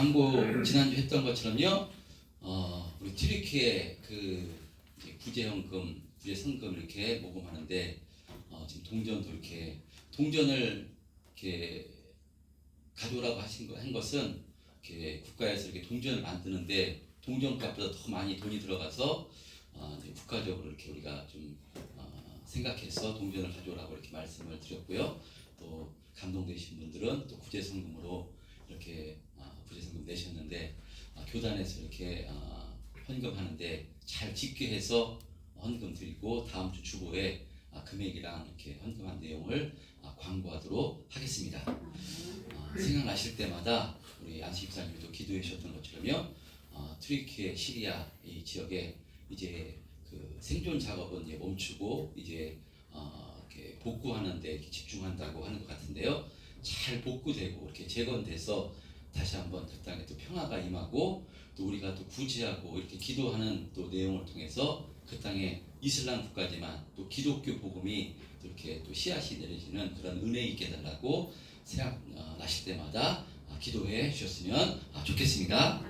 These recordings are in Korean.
광고 지난주 했던 것처럼요. 우리 튀르키예 구제연금, 구제성금 이렇게 모금하는데 지금 동전도 이렇게 동전을 이렇게 가져오라고 한 것은 이렇게 국가에서 이렇게 동전을 만드는데 동전값보다 더 많이 돈이 들어가서 이제 국가적으로 이렇게 우리가 좀 생각해서 동전을 가져오라고 이렇게 말씀을 드렸고요. 또 감동되신 분들은 또 구제성금으로 이렇게 구제성금 내셨는데 교단에서 이렇게 헌금하는데 잘 집계해서 헌금 드리고 다음 주 주보에 금액이랑 이렇게 헌금한 내용을 광고하도록 하겠습니다. 생각나실 때마다 우리 안수 집사님도 기도해 주셨던 것처럼요. 튀르키예, 시리아 이 지역에 이제 그 생존 작업은 이제 멈추고 이제 이렇게 복구하는 데 이렇게 집중한다고 하는 것 같은데요. 잘 복구되고 이렇게 재건돼서 다시 한번 그 땅에 또 평화가 임하고 또 우리가 또 구제하고 이렇게 기도하는 또 내용을 통해서 그 땅에 이슬람 국가지만 또 기독교 복음이 또 이렇게 또 씨앗이 내려지는 그런 은혜 있게 해달라고 생각나실 때마다 기도해 주셨으면 좋겠습니다.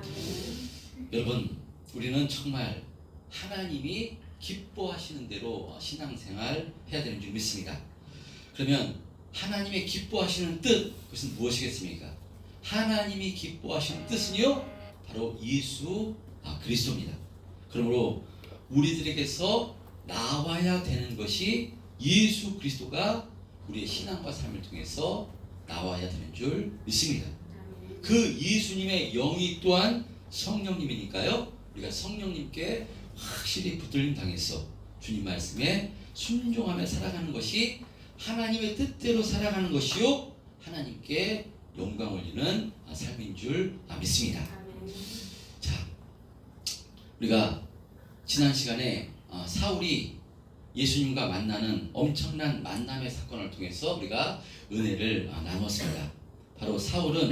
여러분, 우리는 정말 하나님이 기뻐하시는 대로 신앙생활 해야 되는 줄 믿습니다. 그러면 하나님의 기뻐하시는 뜻, 그것은 무엇이겠습니까? 하나님이 기뻐하시는 뜻은요, 바로 예수 그리스도입니다. 그러므로 우리들에게서 나와야 되는 것이 예수 그리스도가 우리의 신앙과 삶을 통해서 나와야 되는 줄 믿습니다. 그 예수님의 영이 또한 성령님이니까요, 우리가 성령님께 확실히 붙들림 당해서 주님 말씀에 순종하며 살아가는 것이 하나님의 뜻대로 살아가는 것이요, 하나님께 영광 올리는 삶인 줄 믿습니다. 자, 우리가 지난 시간에 사울이 예수님과 만나는 엄청난 만남의 사건을 통해서 우리가 은혜를 나눴습니다. 바로 사울은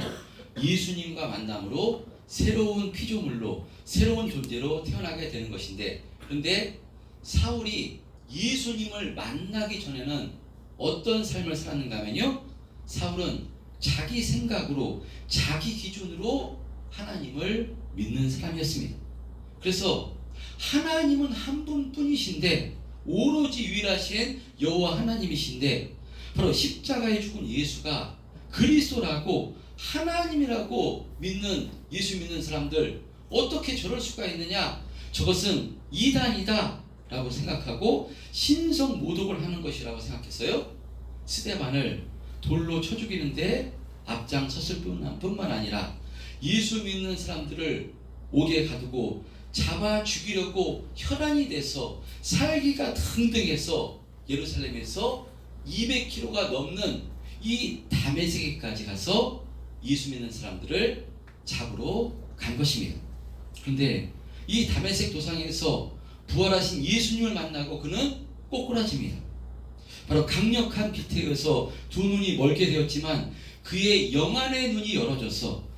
예수님과 만남으로 새로운 피조물로 새로운 존재로 태어나게 되는 것인데, 그런데 사울이 예수님을 만나기 전에는 어떤 삶을 살았는가 하면요, 사울은 자기 생각으로 자기 기준으로 하나님을 믿는 사람이었습니다. 그래서 하나님은 한 분뿐이신데, 오로지 유일하신 여호와 하나님이신데, 바로 십자가에 죽은 예수가 그리스도라고 하나님이라고 믿는 예수 믿는 사람들 어떻게 저럴 수가 있느냐, 저것은 이단이다 라고 생각하고 신성 모독을 하는 것이라고 생각했어요. 스데반을 돌로 쳐 죽이는데 앞장섰을 뿐만 아니라 예수 믿는 사람들을 옥에 가두고 잡아 죽이려고 혈안이 돼서 살기가 등등해서 예루살렘에서 200km가 넘는 이 다메섹까지 가서 예수 믿는 사람들을 잡으러 간 것입니다. 그런데 이 다메섹 도상에서 부활하신 예수님을 만나고 그는 꼬꾸라집니다. 바로 강력한 빛에 의해서 두 눈이 멀게 되었지만 그의 영안의 눈이 열어져서,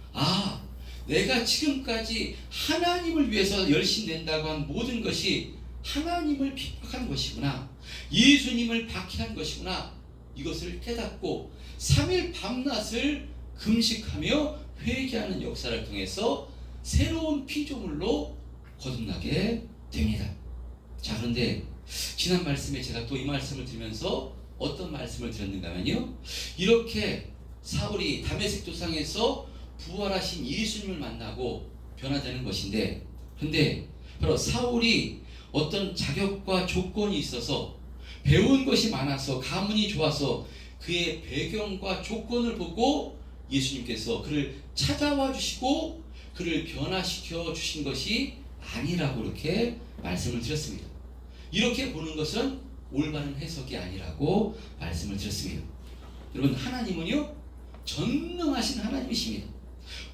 내가 지금까지 하나님을 위해서 열심낸다고 한 모든 것이 하나님을 핍박한 것이구나, 예수님을 박해한 것이구나, 이것을 깨닫고 3일 밤낮을 금식하며 회개하는 역사를 통해서 새로운 피조물로 거듭나게 됩니다. 자, 그런데 지난 말씀에 제가 또 이 말씀을 드리면서 어떤 말씀을 드렸는가 하면요, 이렇게 사울이 다메섹 도상에서 부활하신 예수님을 만나고 변화되는 것인데, 그런데 바로 사울이 어떤 자격과 조건이 있어서 배운 것이 많아서 가문이 좋아서 그의 배경과 조건을 보고 예수님께서 그를 찾아와 주시고 그를 변화시켜 주신 것이 아니라고 이렇게 말씀을 드렸습니다. 이렇게 보는 것은 올바른 해석이 아니라고 말씀을 드렸습니다. 여러분, 하나님은요, 전능하신 하나님이십니다.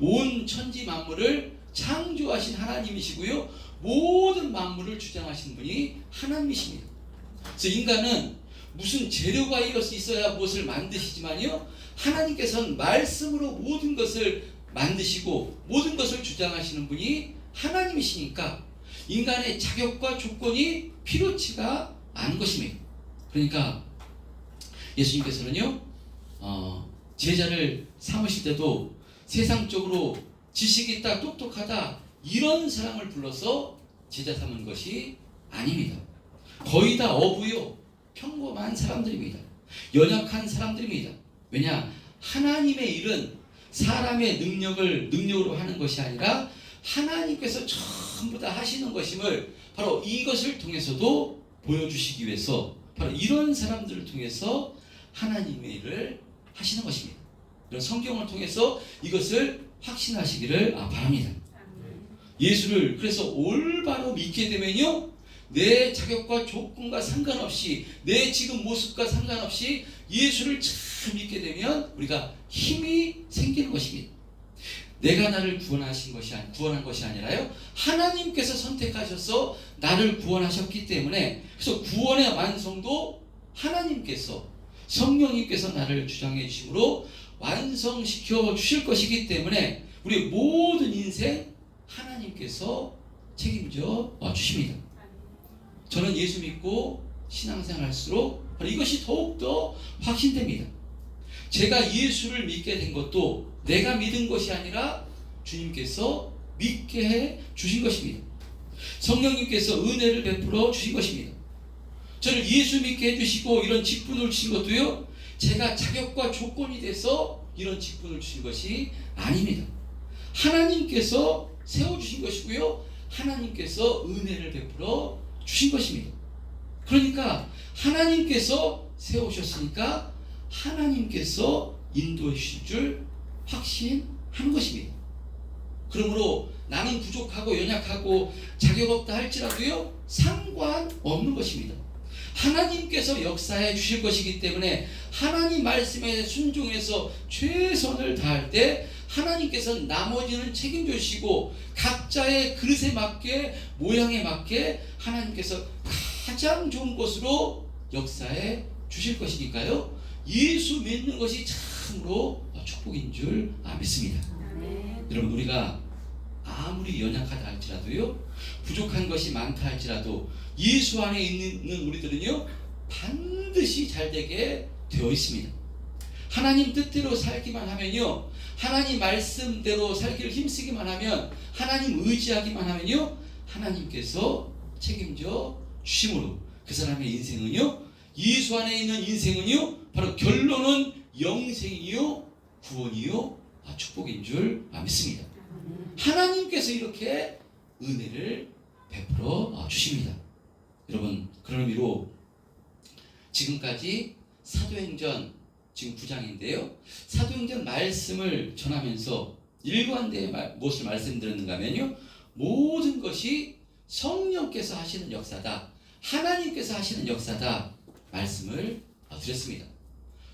온 천지 만물을 창조하신 하나님이시고요, 모든 만물을 주장하신 분이 하나님이십니다. 그래서 인간은 무슨 재료가 있어야 무엇을 만드시지만요, 하나님께서는 말씀으로 모든 것을 만드시고 모든 것을 주장하시는 분이 하나님이시니까 인간의 자격과 조건이 필요치가 않은 것입니다. 그러니까 예수님께서는요, 제자를 삼으실 때도 세상적으로 지식이 있다, 똑똑하다 이런 사람을 불러서 제자 삼은 것이 아닙니다. 거의 다 어부요, 평범한 사람들입니다. 연약한 사람들입니다. 왜냐? 하나님의 일은 사람의 능력으로 하는 것이 아니라 하나님께서 전부 다 하시는 것임을 바로 이것을 통해서도 보여주시기 위해서 바로 이런 사람들을 통해서 하나님의 일을 하시는 것입니다. 이런 성경을 통해서 이것을 확신하시기를 바랍니다. 예수를 그래서 올바로 믿게 되면요, 내 자격과 조건과 상관없이 내 지금 모습과 상관없이 예수를 참 믿게 되면 우리가 힘이 생기는 것입니다. 내가 나를 구원한 것이 아니라요, 하나님께서 선택하셔서 나를 구원하셨기 때문에, 그래서 구원의 완성도 하나님께서 성령님께서 나를 주장해 주심으로 완성시켜 주실 것이기 때문에 우리 모든 인생 하나님께서 책임져 주십니다. 저는 예수 믿고 신앙생활 할수록 이것이 더욱더 확신됩니다. 제가 예수를 믿게 된 것도 내가 믿은 것이 아니라 주님께서 믿게 해 주신 것입니다. 성령님께서 은혜를 베풀어 주신 것입니다. 저를 예수 믿게 해주시고 이런 직분을 주신 것도요, 제가 자격과 조건이 돼서 이런 직분을 주신 것이 아닙니다. 하나님께서 세워주신 것이고요, 하나님께서 은혜를 베풀어 주신 것입니다. 그러니까 하나님께서 세우셨으니까 하나님께서 인도해 주실 줄 확신하는 것입니다. 그러므로 나는 부족하고 연약하고 자격 없다 할지라도요, 상관없는 것입니다. 하나님께서 역사해 주실 것이기 때문에 하나님 말씀에 순종해서 최선을 다할 때 하나님께서는 나머지는 책임져 주시고 각자의 그릇에 맞게 모양에 맞게 하나님께서 가장 좋은 것으로 역사해 주실 것이니까요, 예수 믿는 것이 참으로 축복인 줄 믿습니다. 여러분, 우리가 아무리 연약하다 할지라도요, 부족한 것이 많다 할지라도 예수 안에 있는 우리들은요, 반드시 잘되게 되어 있습니다. 하나님 뜻대로 살기만 하면요, 하나님 말씀대로 살기를 힘쓰기만 하면, 하나님 의지하기만 하면요, 하나님께서 책임져 주심으로 그 사람의 인생은요, 예수 안에 있는 인생은요, 바로 결론은 영생이요, 구원이요, 축복인 줄 믿습니다. 하나님께서 이렇게 은혜를 베풀어 주십니다. 여러분, 그런 의미로 지금까지 사도행전 지금 9장인데요. 사도행전 말씀을 전하면서 일관되게 무엇을 말씀드렸는가 하면요, 모든 것이 성령께서 하시는 역사다, 하나님께서 하시는 역사다 말씀을 드렸습니다.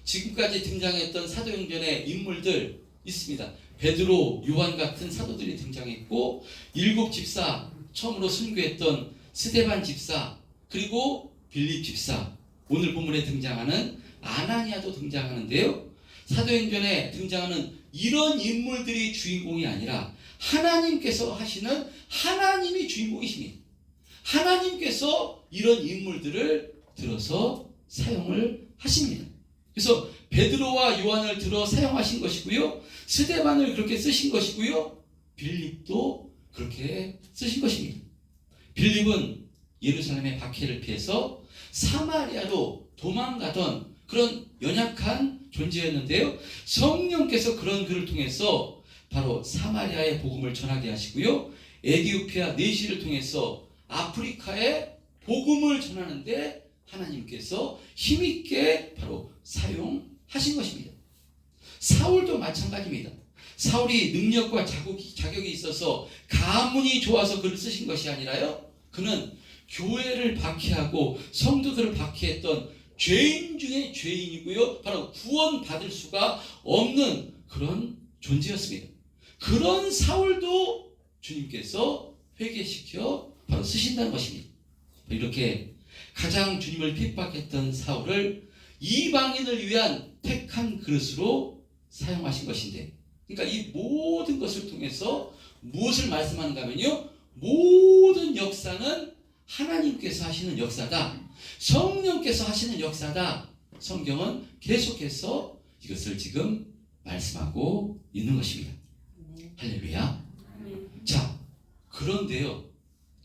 지금까지 등장했던 사도행전의 인물들 있습니다. 베드로, 요한 같은 사도들이 등장했고, 7 집사, 처음으로 순교했던 스데반 집사, 그리고 빌립 집사, 오늘 본문에 등장하는 아나니아도 등장하는데요, 사도행전에 등장하는 이런 인물들이 주인공이 아니라 하나님께서 하시는, 하나님이 주인공이십니다. 하나님께서 이런 인물들을 들어서 사용을 하십니다. 그래서 베드로와 요한을 들어 사용하신 것이고요, 스데반을 그렇게 쓰신 것이고요, 빌립도 그렇게 쓰신 것입니다. 빌립은 예루살렘의 박해를 피해서 사마리아로 도망가던 그런 연약한 존재였는데요, 성령께서 그런 그를 통해서 바로 사마리아의 복음을 전하게 하시고요, 에디오피아 내시를 통해서 아프리카에 복음을 전하는데 하나님께서 힘있게 바로 사용하신 것입니다. 사울도 마찬가지입니다. 사울이 능력과 자격이 있어서 가문이 좋아서 그를 쓰신 것이 아니라요, 그는 교회를 박해하고 성도들을 박해했던 죄인 중에 죄인이고요, 바로 구원받을 수가 없는 그런 존재였습니다. 그런 사울도 주님께서 회개시켜 바로 쓰신다는 것입니다. 이렇게 가장 주님을 핍박했던 사울을 이방인을 위한 택한 그릇으로 사용하신 것인데, 그러니까 이 모든 것을 통해서 무엇을 말씀하는가 하면요, 모든 역사는 하나님께서 하시는 역사다, 성령께서 하시는 역사다. 성경은 계속해서 이것을 지금 말씀하고 있는 것입니다. 할렐루야. 자, 그런데요,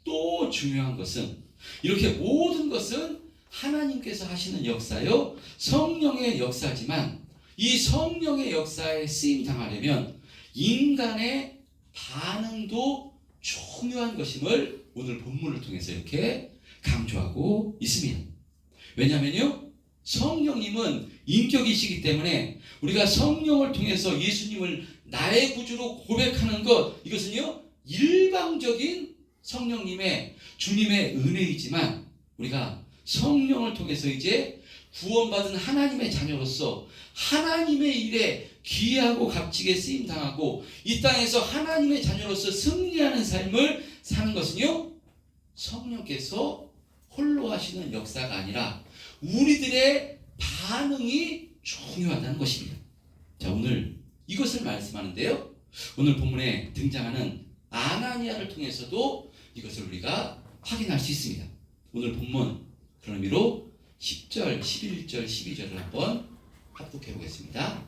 또 중요한 것은 이렇게 모든 것은 하나님께서 하시는 역사요, 성령의 역사지만 이 성령의 역사에 쓰임 당하려면 인간의 반응도 중요한 것임을 오늘 본문을 통해서 이렇게 강조하고 있습니다. 왜냐하면요, 성령님은 인격이시기 때문에 우리가 성령을 통해서 예수님을 나의 구주로 고백하는 것, 이것은요 일방적인 성령님의 주님의 은혜이지만 우리가 성령을 통해서 이제 구원받은 하나님의 자녀로서 하나님의 일에 귀하고 값지게 쓰임 당하고 이 땅에서 하나님의 자녀로서 승리하는 삶을 사는 것은요, 성령께서 홀로 하시는 역사가 아니라 우리들의 반응이 중요하다는 것입니다. 자, 오늘 이것을 말씀하는데요, 오늘 본문에 등장하는 아나니아를 통해서도 이것을 우리가 확인할 수 있습니다. 오늘 본문 그런 의미로 10절, 11절, 12절을 한번 합독해 보겠습니다.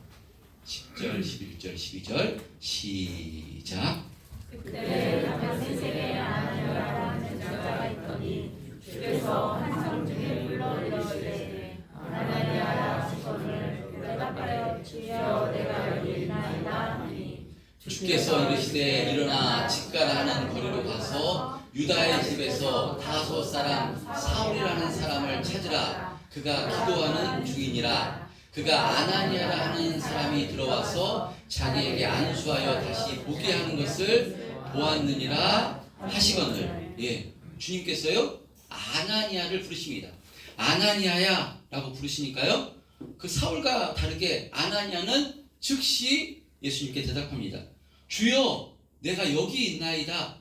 10절, 11절, 12절 시작. 그때 다메섹에 아나니아라는 자가 있더니 주께서 한 성 중에 불러이르시되 아나니아라 하시거늘 대답하여 주여 내가 여기 있나이다 하니 주께서 이르시되 일어나 집가라 하는 거리로 가서 유다의 집에서 다소 사람 사울이라는 사람을 찾으라. 그가 기도하는 중이니라. 그가 아나니아라 하는 사람이 들어와서 자기에게 안수하여 다시 보게 하는 것을 보았느니라 하시거늘. 예, 주님께서요 아나니아를 부르십니다. 아나니아야 라고 부르시니까요, 그 사울과 다르게 아나니아는 즉시 예수님께 대답합니다. 주여 내가 여기 있나이다.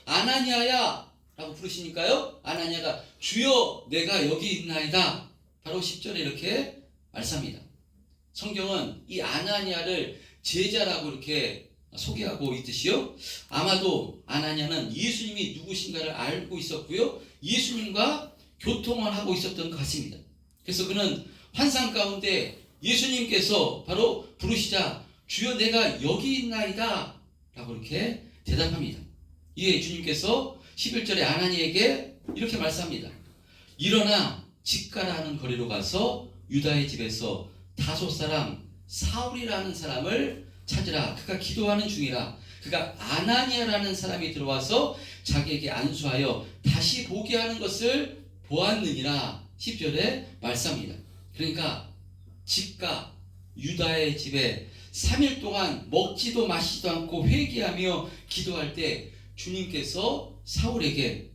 아나니아야 라고 부르시니까요, 아나니아가 주여 내가 여기 있나이다. 바로 10절에 이렇게 말씀합니다. 성경은 이 아나니아를 제자라고 이렇게 소개하고 있듯이요, 아마도 아나니아는 예수님이 누구신가를 알고 있었고요, 예수님과 교통을 하고 있었던 것 같습니다. 그래서 그는 환상 가운데 예수님께서 바로 부르시자 주여 내가 여기 있나이다 라고 이렇게 대답합니다. 이에 주님께서 11절에 아나니에게 이렇게 말씀합니다. 일어나 집가라 하는 거리로 가서 유다의 집에서 다소 사람 사울이라는 사람을 찾으라. 그가 기도하는 중이라. 그가 아나니아라는 사람이 들어와서 자기에게 안수하여 다시 보게 하는 것을 보았느니라. 10절에 말씀합니다. 그러니까 집가 유다의 집에 3일 동안 먹지도 마시지도 않고 회개하며 기도할 때 주님께서 사울에게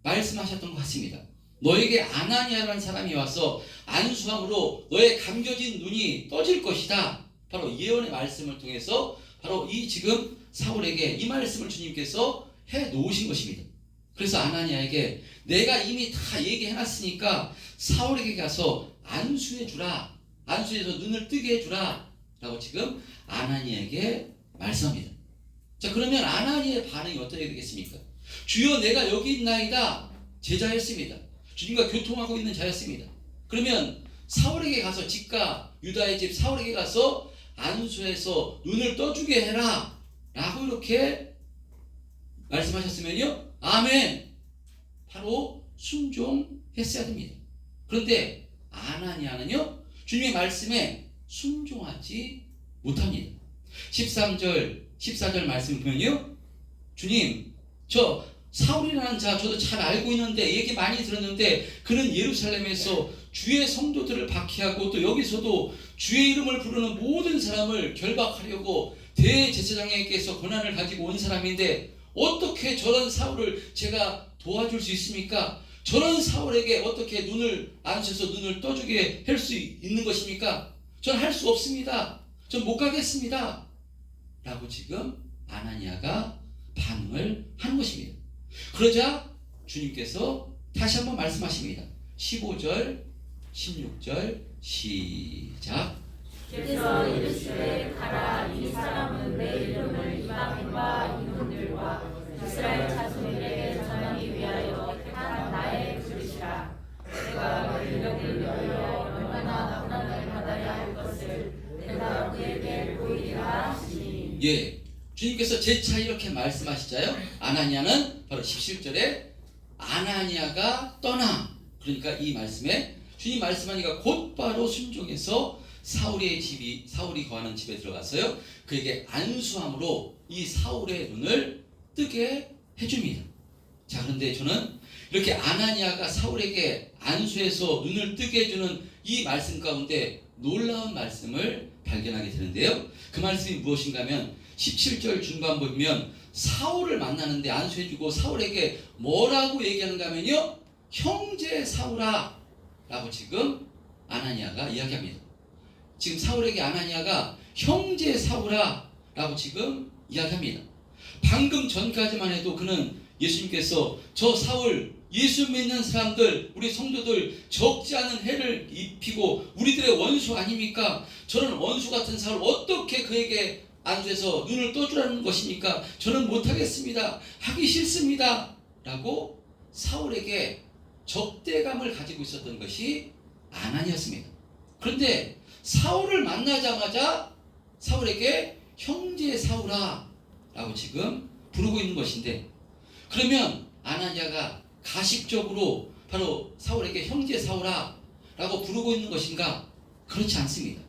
말씀하셨던 것 같습니다. 너에게 아나니아라는 사람이 와서 안수함으로 너의 감겨진 눈이 떠질 것이다. 바로 예언의 말씀을 통해서 바로 이 지금 사울에게 이 말씀을 주님께서 해 놓으신 것입니다. 그래서 아나니아에게 내가 이미 다 얘기해놨으니까 사울에게 가서 안수해 주라. 안수해서 눈을 뜨게 해주라. 라고 지금 아나니아에게 말씀합니다. 자, 그러면 아나니아의 반응이 어떻게 되겠습니까? 주여 내가 여기 있나이다. 제자였습니다. 주님과 교통하고 있는 자였습니다. 그러면 사울에게 가서 집가 유다의 집 사울에게 가서 안수해서 눈을 떠주게 해라 라고 이렇게 말씀하셨으면요, 아멘, 바로 순종했어야 됩니다. 그런데 아나니아는요 주님의 말씀에 순종하지 못합니다. 13절 14절 말씀 보면요, 주님 저 사울이라는 자 저도 잘 알고 있는데 얘기 많이 들었는데 그는 예루살렘에서 주의 성도들을 박해하고 또 여기서도 주의 이름을 부르는 모든 사람을 결박하려고 대제사장에게서 권한을 가지고 온 사람인데 어떻게 저런 사울을 제가 도와줄 수 있습니까? 저런 사울에게 어떻게 눈을 안수해서 눈을 떠주게 할 수 있는 것입니까? 전 할 수 없습니다. 전 못 가겠습니다. 라고 지금 아나니아가 반응을 하는 것입니다. 그러자 주님께서 다시 한번 말씀하십니다. 15절 16절 시작. 주께서 이르시되 가라. 이 사람은 내 이름을 이방인과 이민들과 이스라엘 자손에게 전하기 위하여 택한 나의 그릇이라. 내가 그들에게 열려 얼마나 고난을 받아야 할 것을 내가 그에게 보이리라 하시니 예, 주님께서 재차 이렇게 말씀하시자요. 아나니아는 바로 17절에 아나니아가 떠나. 그러니까 이 말씀에 주님 말씀하니까 곧바로 순종해서 사울이 거하는 집에 들어가서요. 그에게 안수함으로 이 사울의 눈을 뜨게 해줍니다. 자, 그런데 저는 이렇게 아나니아가 사울에게 안수해서 눈을 뜨게 해주는 이 말씀 가운데 놀라운 말씀을 발견하게 되는데요. 그 말씀이 무엇인가 하면 17절 중반 보면 사울을 만나는데 안수해주고 사울에게 뭐라고 얘기하는가 하면요. 형제 사울아 라고 지금 아나니아가 이야기합니다. 지금 사울에게 아나니아가 형제 사울아 라고 지금 이야기합니다. 방금 전까지만 해도 그는 예수님께서 저 사울 예수 믿는 사람들 우리 성도들 적지 않은 해를 입히고 우리들의 원수 아닙니까? 저런 원수 같은 사울 어떻게 그에게 안수해서 눈을 떠주라는 것입니까? 저는 못하겠습니다. 하기 싫습니다. 라고 사울에게 적대감을 가지고 있었던 것이 아나니아였습니다. 그런데 사울을 만나자마자 사울에게 형제 사울아 라고 지금 부르고 있는 것인데, 그러면 아나니아가 가식적으로 바로 사울에게 형제 사울아 라고 부르고 있는 것인가? 그렇지 않습니다.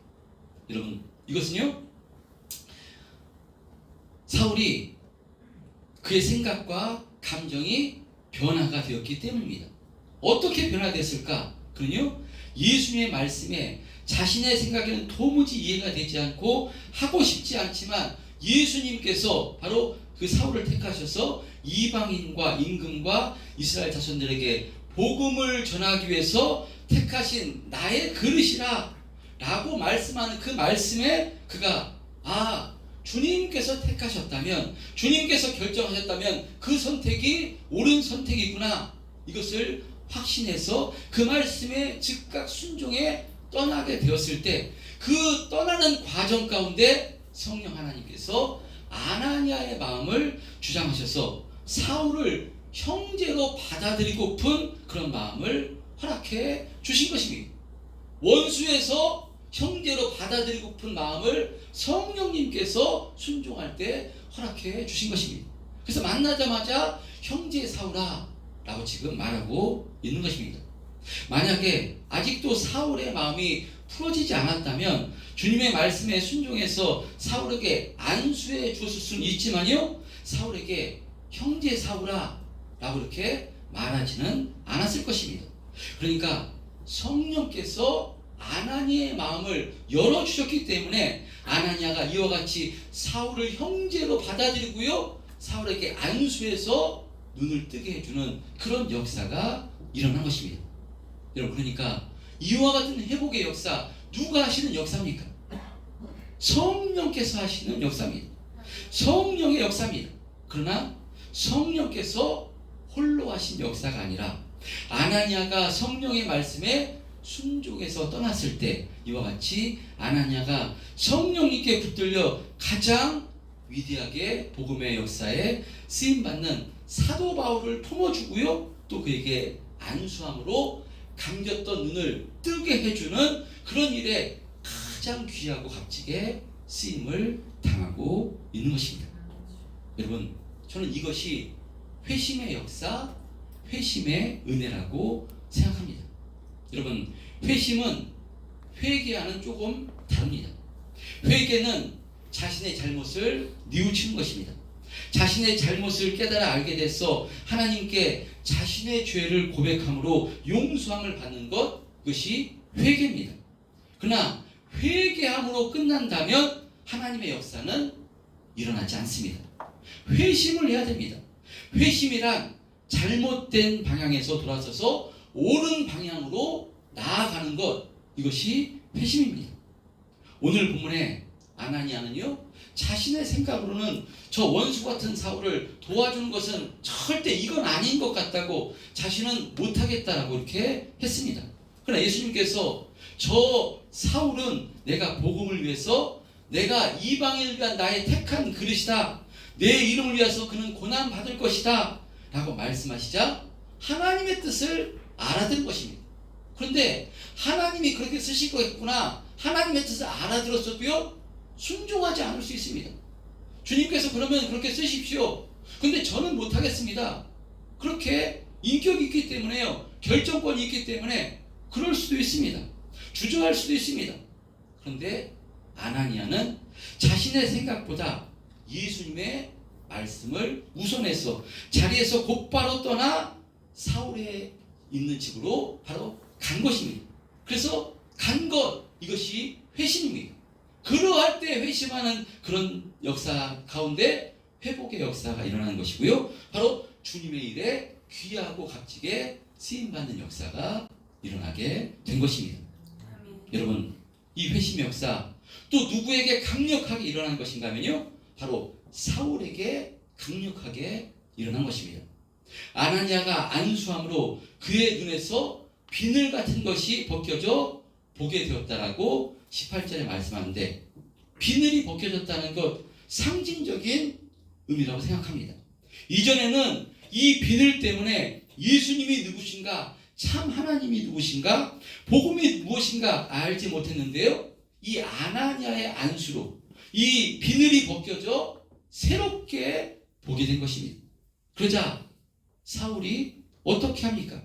여러분, 이것은요 사울이 그의 생각과 감정이 변화가 되었기 때문입니다. 어떻게 변화됐을까? 그는요 예수님의 말씀에 자신의 생각에는 도무지 이해가 되지 않고 하고 싶지 않지만 예수님께서 바로 그 사울을 택하셔서 이방인과 임금과 이스라엘 자손들에게 복음을 전하기 위해서 택하신 나의 그릇이라 라고 말씀하는 그 말씀에 그가 주님께서 택하셨다면, 주님께서 결정하셨다면 그 선택이 옳은 선택이구나, 이것을 확신해서 그 말씀에 즉각 순종해 떠나게 되었을 때, 그 떠나는 과정 가운데 성령 하나님께서 아나니아의 마음을 주장하셔서 사울을 형제로 받아들이고픈 그런 마음을 허락해 주신 것입니다. 원수에서 형제로 받아들이고픈 마음을 성령님께서 순종할 때 허락해 주신 것입니다. 그래서 만나자마자 형제 사울아 라고 지금 말하고 있는 것입니다. 만약에 아직도 사울의 마음이 풀어지지 않았다면 주님의 말씀에 순종해서 사울에게 안수해 주었을 수는 있지만요, 사울에게 형제 사울아 라고 이렇게 말하지는 않았을 것입니다. 그러니까 성령께서 아나니아의 마음을 열어주셨기 때문에 아나니아가 이와 같이 사울을 형제로 받아들이고요, 사울에게 안수해서 눈을 뜨게 해주는 그런 역사가 일어난 것입니다. 여러분, 그러니까 이와 같은 회복의 역사, 누가 하시는 역사입니까? 성령께서 하시는 역사입니다. 성령의 역사입니다. 그러나 성령께서 홀로 하신 역사가 아니라 아나니아가 성령의 말씀에 순종해서 떠났을 때 이와 같이 아나니아가 성령님께 붙들려 가장 위대하게 복음의 역사에 쓰임받는 사도 바울을 품어주고요, 또 그에게 안수함으로 감겼던 눈을 뜨게 해주는 그런 일에 가장 귀하고 값지게 쓰임을 당하고 있는 것입니다. 여러분, 저는 이것이 회심의 역사, 회심의 은혜라고 생각합니다. 여러분, 회심은 회개와는 조금 다릅니다. 회개는 자신의 잘못을 뉘우치는 것입니다. 자신의 잘못을 깨달아 알게 돼서 하나님께 자신의 죄를 고백함으로 용서함을 받는 것, 그것이 회개입니다. 그러나 회개함으로 끝난다면 하나님의 역사는 일어나지 않습니다. 회심을 해야 됩니다. 회심이란 잘못된 방향에서 돌아서서 옳은 방향으로 나아가는 것, 이것이 회심입니다. 오늘 본문에 아나니아는요, 자신의 생각으로는 저 원수 같은 사울을 도와주는 것은 절대 이건 아닌 것 같다고 자신은 못하겠다라고 이렇게 했습니다. 그러나 예수님께서 저 사울은 내가 복음을 위해서, 내가 이방인을 위한 나의 택한 그릇이다, 내 이름을 위해서 그는 고난 받을 것이다 라고 말씀하시자 하나님의 뜻을 알아들은 것입니다. 그런데 하나님이 그렇게 쓰실 거겠구나, 하나님의 뜻을 알아들었어도요 순종하지 않을 수 있습니다. 주님께서 그러면 그렇게 쓰십시오. 근데 저는 못하겠습니다. 그렇게 인격이 있기 때문에요. 결정권이 있기 때문에 그럴 수도 있습니다. 주저할 수도 있습니다. 그런데 아나니아는 자신의 생각보다 예수님의 말씀을 우선해서 자리에서 곧바로 떠나 사울에 있는 집으로 바로 간 것입니다. 그래서 간 것, 이것이 회심입니다. 그러할 때 회심하는 그런 역사 가운데 회복의 역사가 일어나는 것이고요. 바로 주님의 일에 귀하고 값지게 쓰임받는 역사가 일어나게 된 것입니다. 아멘. 여러분, 이 회심의 역사 또 누구에게 강력하게 일어난 것인가 하면요, 바로 사울에게 강력하게 일어난 것입니다. 아나니아가 안수함으로 그의 눈에서 비늘 같은 것이 벗겨져 보게 되었다라고 18절에 말씀하는데, 비늘이 벗겨졌다는 것 상징적인 의미라고 생각합니다. 이전에는 이 비늘 때문에 예수님이 누구신가, 참 하나님이 누구신가, 복음이 무엇인가 알지 못했는데요, 이 아나니아의 안수로 이 비늘이 벗겨져 새롭게 보게 된 것입니다. 그러자 사울이 어떻게 합니까?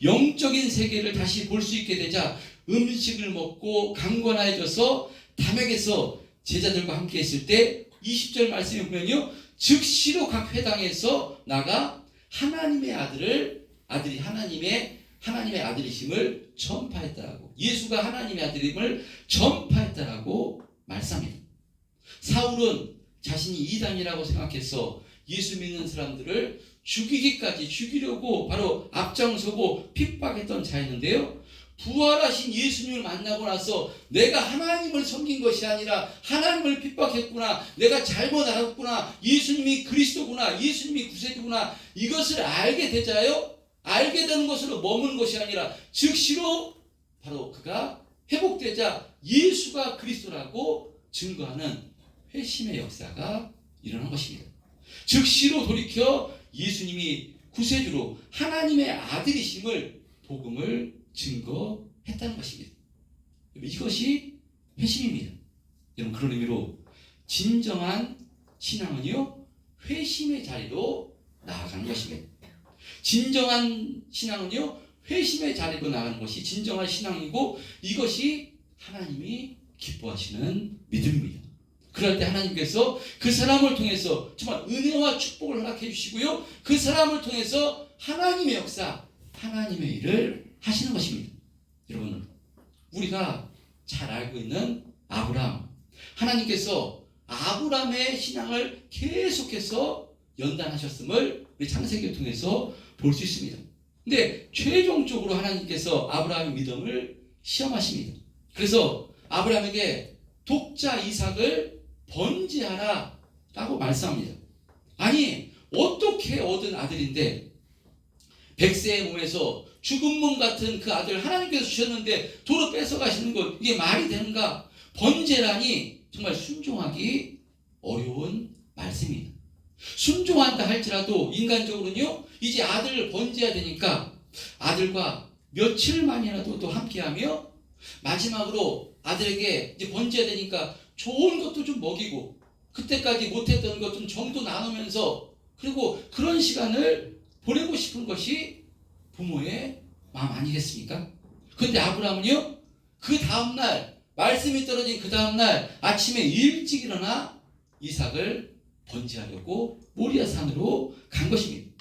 영적인 세계를 다시 볼 수 있게 되자 음식을 먹고 강건해져서 담에게서 제자들과 함께 있을 때 20절 말씀에 보면요, 즉시로 각 회당에서 나가 하나님의 아들이 하나님의 아들이심을 전파했다라고, 예수가 하나님의 아들임을 전파했다라고 말씀합니다. 사울은 자신이 이단이라고 생각해서 예수 믿는 사람들을 죽이려고 바로 앞장서고 핍박했던 자였는데요, 부활하신 예수님을 만나고 나서 내가 하나님을 섬긴 것이 아니라 하나님을 핍박했구나, 내가 잘못 알았구나, 예수님이 그리스도구나, 예수님이 구세주구나, 이것을 알게 되자요, 알게 되는 것으로 머무는 것이 아니라 즉시로 바로 그가 회복되자 예수가 그리스도라고 증거하는 회심의 역사가 일어난 것입니다. 즉시로 돌이켜 예수님이 구세주로 하나님의 아들이심을, 복음을 증거했다는 것입니다. 이것이 회심입니다. 여러분, 그런 의미로 진정한 신앙은요, 회심의 자리로 나아가는 것입니다. 진정한 신앙은요, 회심의 자리로 나가는 것이 진정한 신앙이고, 이것이 하나님이 기뻐하시는 믿음입니다. 그럴 때 하나님께서 그 사람을 통해서 정말 은혜와 축복을 허락해 주시고요, 그 사람을 통해서 하나님의 역사, 하나님의 일을 하시는 것입니다. 여러분, 우리가 잘 알고 있는 아브라함, 하나님께서 아브라함의 신앙을 계속해서 연단하셨음을 우리 창세기를 통해서 볼 수 있습니다. 근데 최종적으로 하나님께서 아브라함의 믿음을 시험하십니다. 그래서 아브라함에게 독자 이삭을 번제하라 라고 말씀합니다. 아니, 어떻게 얻은 아들인데 100세의 몸에서 죽은 몸 같은 그 아들 하나님께서 주셨는데 도로 뺏어가시는 것, 이게 말이 되는가? 번제라니 정말 순종하기 어려운 말씀입니다. 순종한다 할지라도 인간적으로는요, 이제 아들을 번제해야 되니까 아들과 며칠만이라도 또 함께하며 마지막으로 아들에게 이제 번제해야 되니까 좋은 것도 좀 먹이고 그때까지 못했던 것 좀 정도 나누면서, 그리고 그런 시간을 보내고 싶은 것이 부모의 마음 아니겠습니까? 그런데 아브라함은요, 그 다음날, 말씀이 떨어진 그 다음날 아침에 일찍 일어나 이삭을 번제하려고 모리아 산으로 간 것입니다.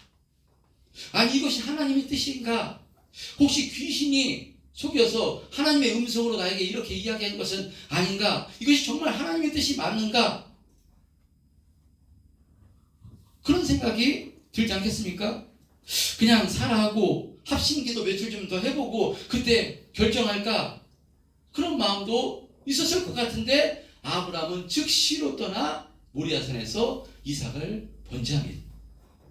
아니, 이것이 하나님의 뜻인가? 혹시 귀신이 속여서 하나님의 음성으로 나에게 이렇게 이야기하는 것은 아닌가? 이것이 정말 하나님의 뜻이 맞는가? 그런 생각이 들지 않겠습니까? 그냥 살아하고 합심기도 며칠 좀 더 해보고 그때 결정할까? 그런 마음도 있었을 것 같은데 아브라함은 즉시로 떠나 모리아산에서 이삭을 번제합니다.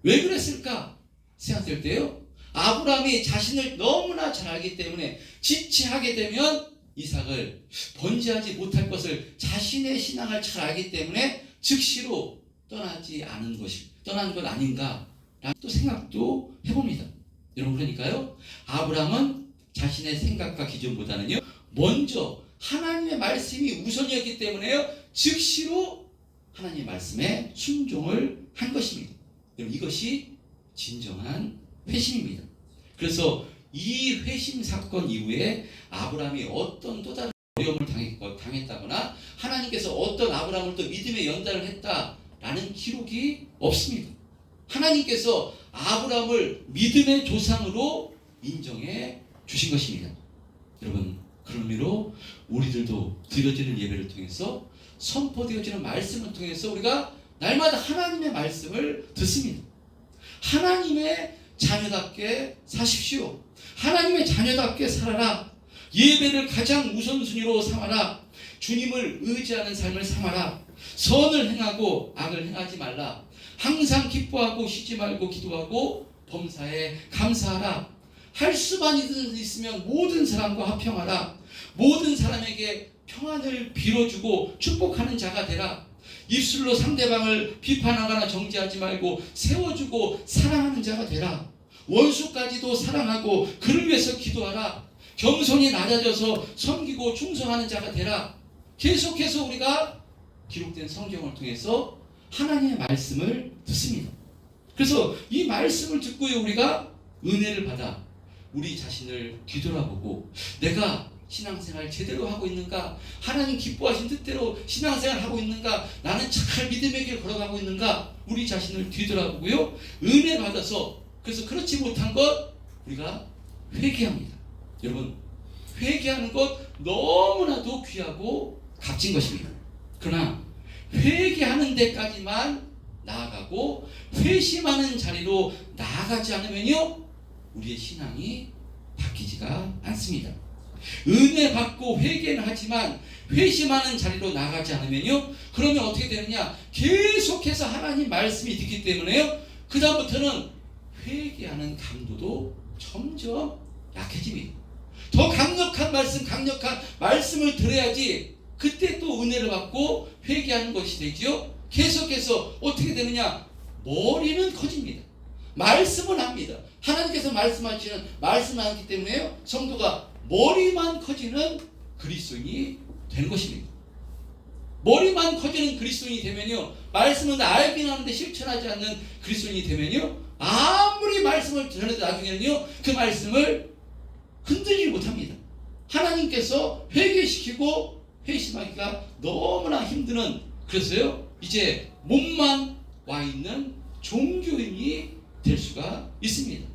왜 그랬을까 생각될 때요, 아브라함이 자신을 너무나 잘 알기 때문에 지체하게 되면 이삭을 번제하지 못할 것을 자신의 신앙을 잘 알기 때문에 즉시로 떠나는 것 아닌가 라는 또 생각도 해봅니다. 여러분, 그러니까요, 아브라함은 자신의 생각과 기준보다는요, 먼저 하나님의 말씀이 우선이었기 때문에요, 즉시로 하나님의 말씀에 순종을 한 것입니다. 여러분, 이것이 진정한 회심입니다. 그래서 이 회심 사건 이후에 아브라함이 어떤 또 다른 어려움을 당했다거나 하나님께서 어떤 아브라함을 또 믿음의 연단을 했다라는 기록이 없습니다. 하나님께서 아브라함을 믿음의 조상으로 인정해 주신 것입니다. 여러분, 그런 의미로 우리들도 드려지는 예배를 통해서 선포되어지는 말씀을 통해서 우리가 날마다 하나님의 말씀을 듣습니다. 하나님의 자녀답게 사십시오. 하나님의 자녀답게 살아라. 예배를 가장 우선순위로 삼아라. 주님을 의지하는 삶을 삼아라. 선을 행하고 악을 행하지 말라. 항상 기뻐하고 쉬지 말고 기도하고 범사에 감사하라. 할 수만 있으면 모든 사람과 화평하라. 모든 사람에게 평안을 빌어주고 축복하는 자가 되라. 입술로 상대방을 비판하거나 정죄하지 말고 세워주고 사랑하는 자가 되라. 원수까지도 사랑하고 그를 위해서 기도하라. 겸손히 낮아져서 섬기고 충성하는 자가 되라. 계속해서 우리가 기록된 성경을 통해서 하나님의 말씀을 듣습니다. 그래서 이 말씀을 듣고 우리가 은혜를 받아 우리 자신을 뒤돌아보고 내가 신앙생활 제대로 하고 있는가? 하나님 기뻐하신 뜻대로 신앙생활 하고 있는가? 나는 잘 믿음의 길 걸어가고 있는가? 우리 자신을 뒤돌아보고요. 은혜 받아서 그래서 그렇지 못한 것 우리가 회개합니다. 여러분, 회개하는 것 너무나도 귀하고 값진 것입니다. 그러나 회개하는 데까지만 나아가고 회심하는 자리로 나아가지 않으면요, 우리의 신앙이 바뀌지가 않습니다. 은혜 받고 회개는 하지만 회심하는 자리로 나가지 않으면요, 그러면 어떻게 되느냐? 계속해서 하나님 말씀이 듣기 때문에요, 그 다음부터는 회개하는 강도도 점점 약해집니다. 더 강력한 말씀을 들어야지 그때 또 은혜를 받고 회개하는 것이 되지요. 계속해서 어떻게 되느냐? 머리는 커집니다. 말씀은 합니다. 하나님께서 말씀하시는 말씀을 하기 때문에요, 성도가 머리만 커지는 그리스도인이 되는 것입니다. 머리만 커지는 그리스도인이 되면요, 말씀은 알긴 하는데 실천하지 않는 그리스도인이 되면요, 아무리 말씀을 전해도 나중에는요, 그 말씀을 흔들지 못합니다. 하나님께서 회개시키고 회심하기가 너무나 힘드는, 그래서요, 이제 몸만 와 있는 종교인이 될 수가 있습니다.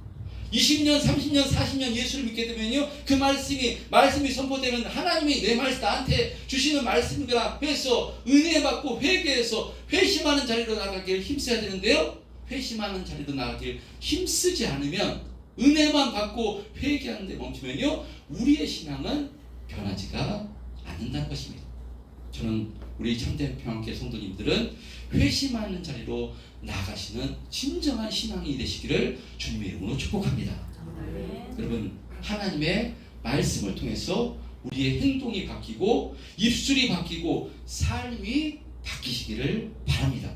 20년, 30년, 40년 예수를 믿게 되면요, 그 말씀이 선포되는 하나님이 내 말씀 나한테 주시는 말씀이라 해서 은혜 받고 회개해서 회심하는 자리로 나가길 힘써야 되는데요, 회심하는 자리로 나가길 힘쓰지 않으면, 은혜만 받고 회개하는 데 멈추면요, 우리의 신앙은 변하지가 않는다는 것입니다. 저는 우리 참된 평안교회 성도님들은 회심하는 자리로 나가시는 진정한 신앙이 되시기를 주님의 이름으로 축복합니다. 여러분, 하나님의 말씀을 통해서 우리의 행동이 바뀌고 입술이 바뀌고 삶이 바뀌시기를 바랍니다.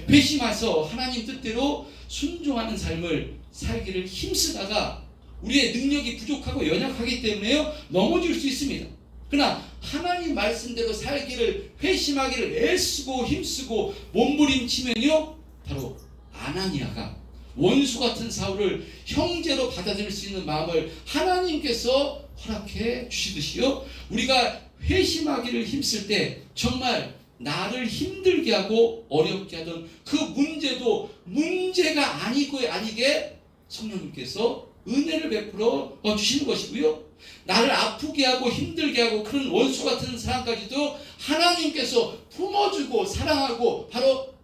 회심해서 하나님 뜻대로 순종하는 삶을 살기를 힘쓰다가 우리의 능력이 부족하고 연약하기 때문에요, 넘어질 수 있습니다. 그러나 하나님 말씀대로 살기를, 회심하기를 애쓰고 힘쓰고 몸부림치면요, 바로 아나니아가 원수 같은 사울을 형제로 받아들일 수 있는 마음을 하나님께서 허락해 주시듯이요, 우리가 회심하기를 힘쓸 때 정말 나를 힘들게 하고 어렵게 하던 그 문제도 문제가 아니게 성령님께서 은혜를 베풀어 주시는 것이고요, 나를 아프게 하고 힘들게 하고 그런 원수 같은 사람까지도 하나님께서 품어주고 사랑하고 바로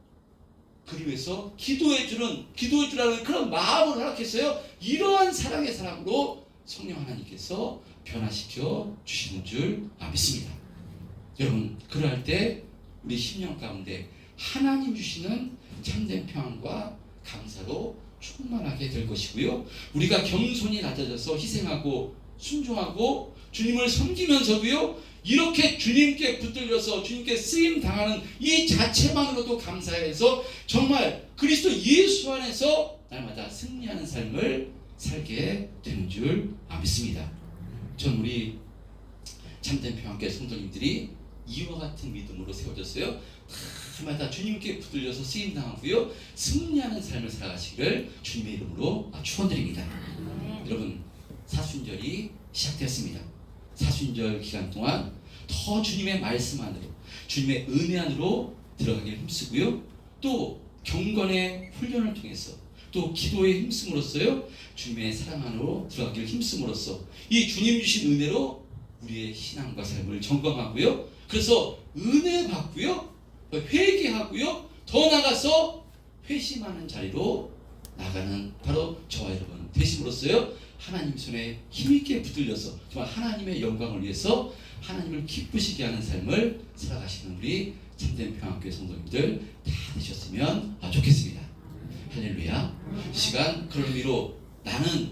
그를 위해서 기도해 주라는 그런 마음을 허락했어요. 이러한 사랑의 사람으로 성령 하나님께서 변화시켜 주시는 줄 믿습니다. 여러분, 그러할 때 우리 심령 가운데 하나님 주시는 참된 평안과 감사로 충만하게 될 것이고요, 우리가 겸손히 낮아져서 희생하고 순종하고 주님을 섬기면서도요, 이렇게 주님께 붙들려서 주님께 쓰임 당하는 이 자체만으로도 감사해서 정말 그리스도 예수 안에서 날마다 승리하는 삶을 살게 되는 줄 믿습니다. 전 우리 참된 평안교회 성도님들이 이와 같은 믿음으로 세워졌어요. 다 날마다 주님께 붙들려서 쓰임 당하고요 승리하는 삶을 살아가시기를 주님의 이름으로 축원드립니다. 여러분 사순절이 시작되었습니다. 사순절 기간 동안 더 주님의 말씀 안으로 주님의 은혜 안으로 들어가길 힘쓰고요 또 경건의 훈련을 통해서 또 기도에 힘쓰므로써요 주님의 사랑 안으로 들어가길 힘쓰므로써 이 주님 주신 은혜로 우리의 신앙과 삶을 점검하고요 그래서 은혜 받고요 회개하고요 더 나가서 회심하는 자리로 나가는 바로 저와 여러분 되심으로써요 하나님 손에 힘있게 붙들려서 정말 하나님의 영광을 위해서 하나님을 기쁘시게 하는 삶을 살아가시는 우리 참된 평안교회 성도님들 다 되셨으면 좋겠습니다. 할렐루야. 이 시간 그런 의미로 나는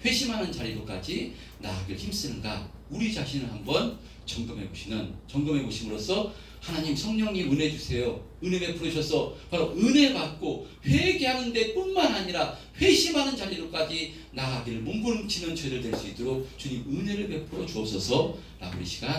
회심하는 자리로까지 나아가길 힘쓰는가 우리 자신을 한번 점검해 보심으로써 하나님 성령님 은혜 주세요. 은혜 베풀어 주셔서 바로 은혜 받고 회개하는 데뿐만 아니라 회심하는 자리로까지 나아가기를 몸부림치는 죄를 될 수 있도록 주님 은혜를 베풀어 주옵소서. 라고 이 시간